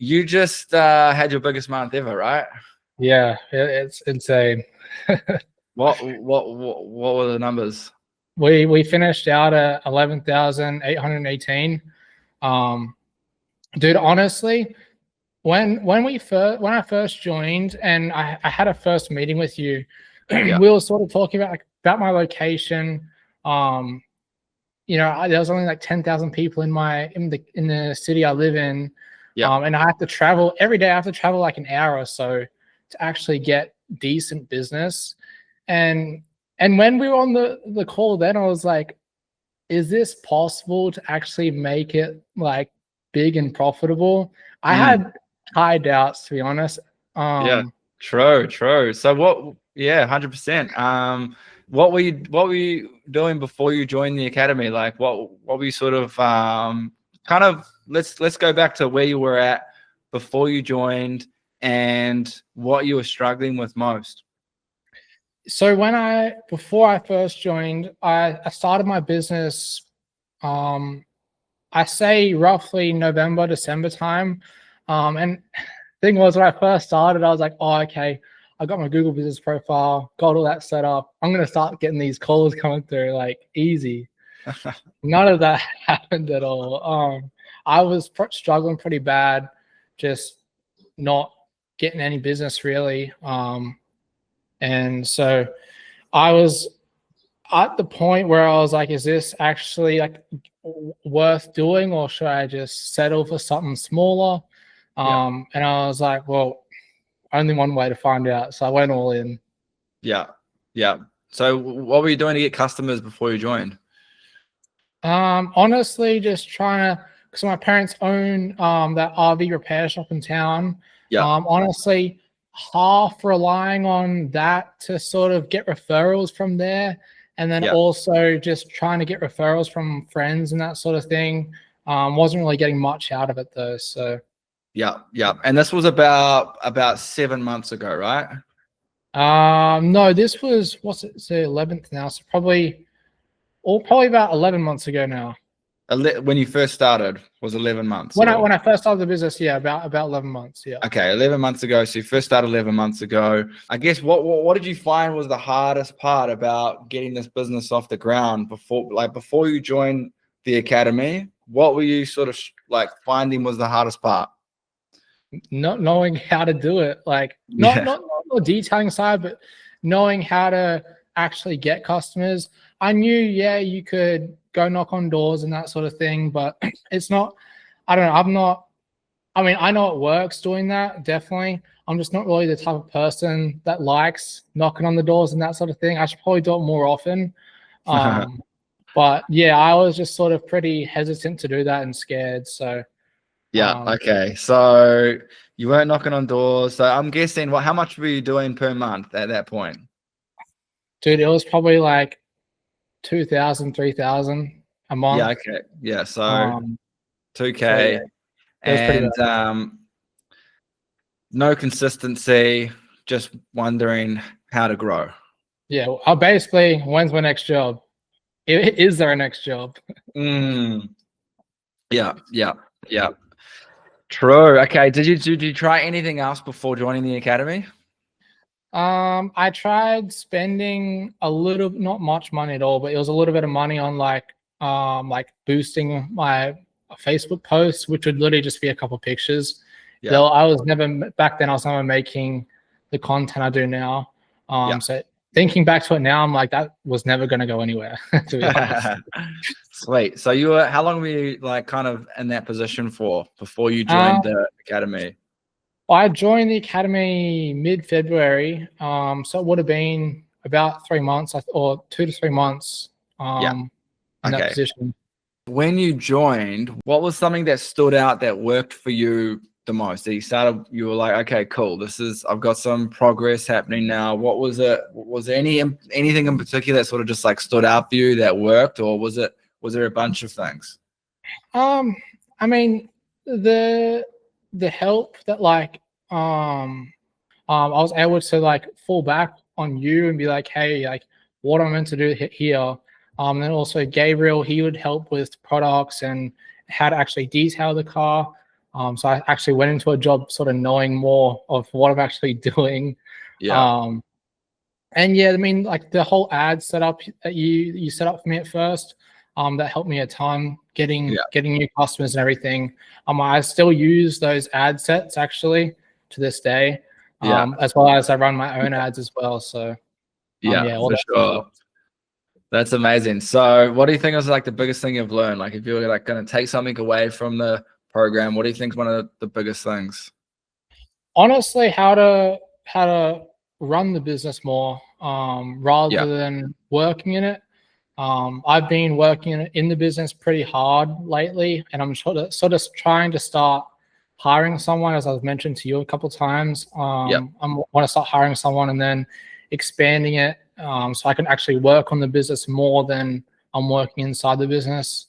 you just had your biggest month ever, right? Yeah, it's insane. What were the numbers? We finished out at 11,818. Dude, honestly, when I first joined and I had a first meeting with you, Yeah. we were sort of talking about my location. There was only like 10,000 people in the city I live in. Yeah. And I have to travel every day. I have to travel like an hour or so to actually get decent business. And when we were on the call, then I was like, is this possible to actually make it like big and profitable? I had high doubts, to be honest. Yeah, true. So what? Yeah, 100%. What were you doing before you joined the academy? Like, what were you sort of kind of? Let's go back to where you were at before you joined and what you were struggling with most. So before I first joined, I started my business. I say roughly November, December time. And thing was, when I first started, I was like, oh, okay, I got my Google business profile, got all that set up. I'm going to start getting these calls coming through like easy. None of that happened at all. I was struggling pretty bad, just not getting any business really. And so I was at the point where I was like, is this actually like worth doing, or should I just settle for something smaller? And I was like, well, only one way to find out. So I went all in. Yeah. So what were you doing to get customers before you joined? Honestly, just trying to, because my parents own that RV repair shop in town. Yeah. Honestly, half relying on that to sort of get referrals from there, and then also just trying to get referrals from friends and that sort of thing. Wasn't really getting much out of it though. So yeah. And this was about 7 months ago, right? No, this was, what's it? It's the 11th now, so probably about 11 months ago now. When you first started was 11 months. When I first started the business, yeah, about 11 months, yeah. Okay, 11 months ago. So you first started 11 months ago. I guess what did you find was the hardest part about getting this business off the ground before you joined the academy? What were you sort of like finding was the hardest part? Not knowing how to do it, like not the detailing side, but knowing how to actually get customers. I knew, you could go knock on doors and that sort of thing, but it's not, I don't know. I know it works doing that, definitely. I'm just not really the type of person that likes knocking on the doors and that sort of thing. I should probably do it more often. But yeah, I was just sort of pretty hesitant to do that and scared. So okay. So you weren't knocking on doors. So I'm guessing how much were you doing per month at that point? Dude, it was probably like 2,000, 3,000 a month. Yeah, okay. Yeah, so 2K. And no consistency, just wondering how to grow. Yeah, basically, when's my next job? Is there a next job? Yeah. True. Okay. Did you try anything else before joining the academy? I tried spending a little, not much money at all, but it was a little bit of money on like boosting my Facebook posts, which would literally just be a couple of pictures. Yeah. Though I was never making the content I do now. So thinking back to it now, I'm like, that was never going to go anywhere, to be honest. Sweet. So how long were you like kind of in that position for before you joined the academy? I joined the academy mid-February. So it would have been about 3 months or 2 to 3 months in that position. When you joined, what was something that stood out that worked for you the most? You were like, okay, cool. I've got some progress happening now. What was it? Was there anything in particular that sort of just like stood out for you that worked, or was there a bunch of things? I mean, the help that I was able to like fall back on you and be like, hey, like what am I meant to do here? Then also Gabriel, he would help with products and how to actually detail the car. So I actually went into a job sort of knowing more of what I'm actually doing. Yeah. And yeah, I mean, like the whole ad setup that you set up for me at first, that helped me a ton getting new customers and everything. I still use those ad sets actually to this day, Yeah. as well as I run my own ads as well. So Yeah, all for that sure. stuff. That's amazing. So what do you think is like the biggest thing you've learned? Like if you're like going to take something away from the program, what do you think is one of the biggest things? Honestly, how to run the business more, rather than working in it. I've been working in the business pretty hard lately, and I'm sort of trying to start hiring someone, as I've mentioned to you a couple of times. I want to start hiring someone and then expanding it, so I can actually work on the business more than I'm working inside the business.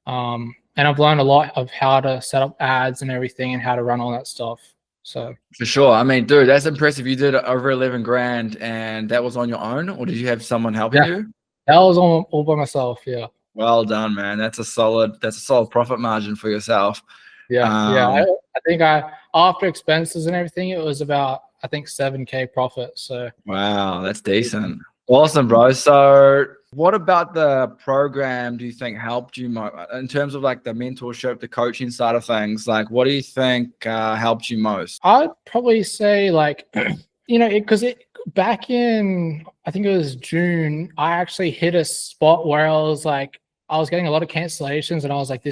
And I've learned a lot of how to set up ads and everything and how to run all that stuff. So For sure. I mean, dude, that's impressive. You did over 11 grand and that was on your own, or did you have someone helping you? that was all by myself. Yeah. Well done, man. That's a solid profit margin for yourself. Yeah. I think after expenses and everything, it was about, I think, 7K profit. So Wow, that's decent. Awesome, bro. So what about the program do you think helped you in terms of like the mentorship, the coaching side of things? Like, what do you think helped you most? I'd probably say like, because back in, I think it was June, I actually hit a spot where I was getting a lot of cancellations and I was like,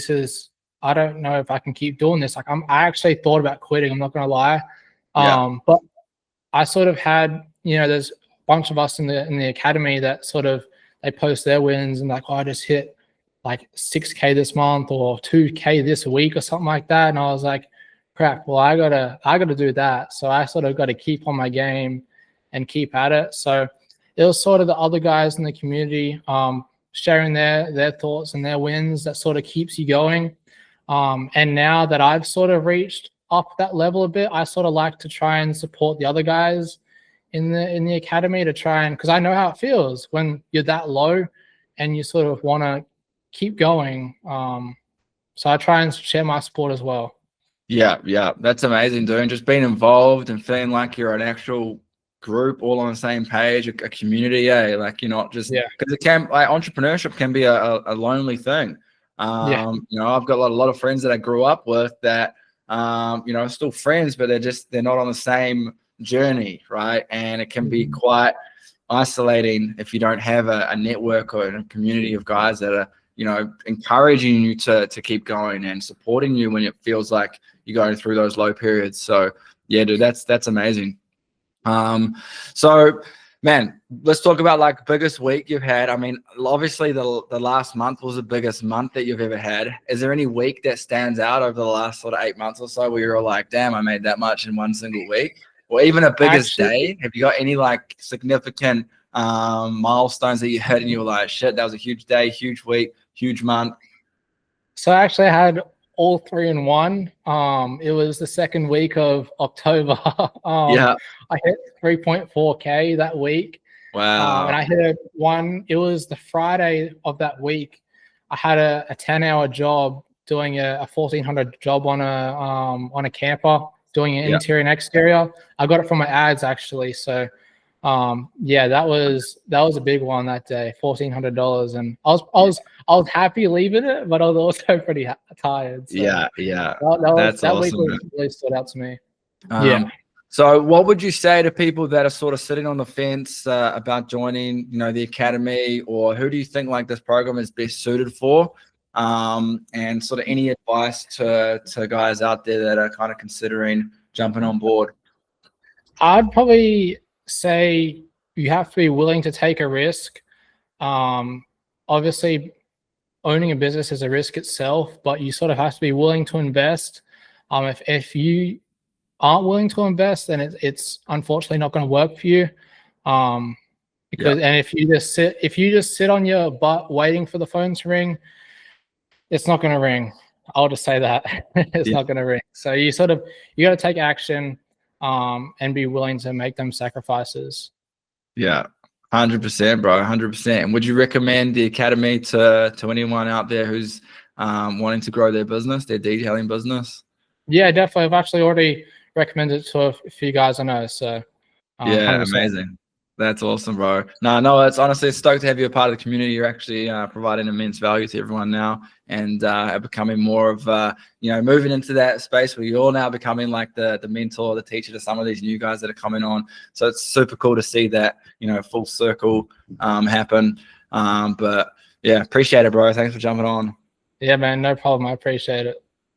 I don't know if I can keep doing this. Like I actually thought about quitting. I'm not going to lie. But I sort of had, there's a bunch of us in the academy that sort of, they post their wins and like, oh, I just hit like 6K this month or 2K this week or something like that. And I was like, crap, well, I gotta do that. So I sort of got to keep on my game and keep at it. So it was sort of the other guys in the community, sharing their thoughts and their wins that sort of keeps you going. And now that I've sort of reached up that level a bit, I sort of like to try and support the other guys in the academy to try and, because I know how it feels when you're that low and you sort of want to keep going. So I try and share my support as well. Yeah, that's amazing, dude. Just being involved and feeling like you're an actual group all on the same page, a community, like you're not just because it can, like, entrepreneurship can be a lonely thing. I've got a lot of friends that I grew up with that still friends, but they're not on the same journey, right? And it can be quite isolating if you don't have a network or a community of guys that are encouraging you to keep going and supporting you when it feels like you're going through those low periods. So yeah, dude, that's amazing. So man, let's talk about like biggest week you've had. I mean, obviously the last month was the biggest month that you've ever had. Is there any week that stands out over the last sort of 8 months or so where you're like, damn, I made that much in one single week? Or even a biggest day? Have you got any like significant milestones that you hit and you were like, shit, that was a huge day, huge week, huge month? So I actually had all 3 in one. It was the second week of October. I hit 3.4K that week. Wow. And I hit it was the Friday of that week. I had a 10-hour job doing a 1400 job on a camper, doing an interior and exterior. I got it from my ads actually. So that was a big one that day, $1,400, and I was happy leaving it, but I was also pretty tired. So That's that awesome, week really stood out to me. So what would you say to people that are sort of sitting on the fence about joining, the academy, or who do you think like this program is best suited for? And sort of any advice to guys out there that are kind of considering jumping on board? I'd probably say you have to be willing to take a risk. Obviously, owning a business is a risk itself, but you sort of have to be willing to invest. If you aren't willing to invest, then it's unfortunately not going to work for you. And if you just sit on your butt waiting for the phone to ring, it's not going to ring. I'll just say that it's not going to ring. So you got to take action, and be willing to make them sacrifices. Yeah, 100%, bro, 100%. And would you recommend the academy to anyone out there who's wanting to grow their business, their detailing business? Yeah, definitely. I've actually already recommended it to a few guys I know. So Yeah, 100%. amazing. That's awesome, bro. No, it's honestly stoked to have you a part of the community. You're actually providing immense value to everyone now, and are becoming more of moving into that space where you're now becoming like the mentor, the teacher to some of these new guys that are coming on. So it's super cool to see that full circle happen. But yeah, appreciate it, bro. Thanks for jumping on. Yeah, man, no problem. I appreciate it.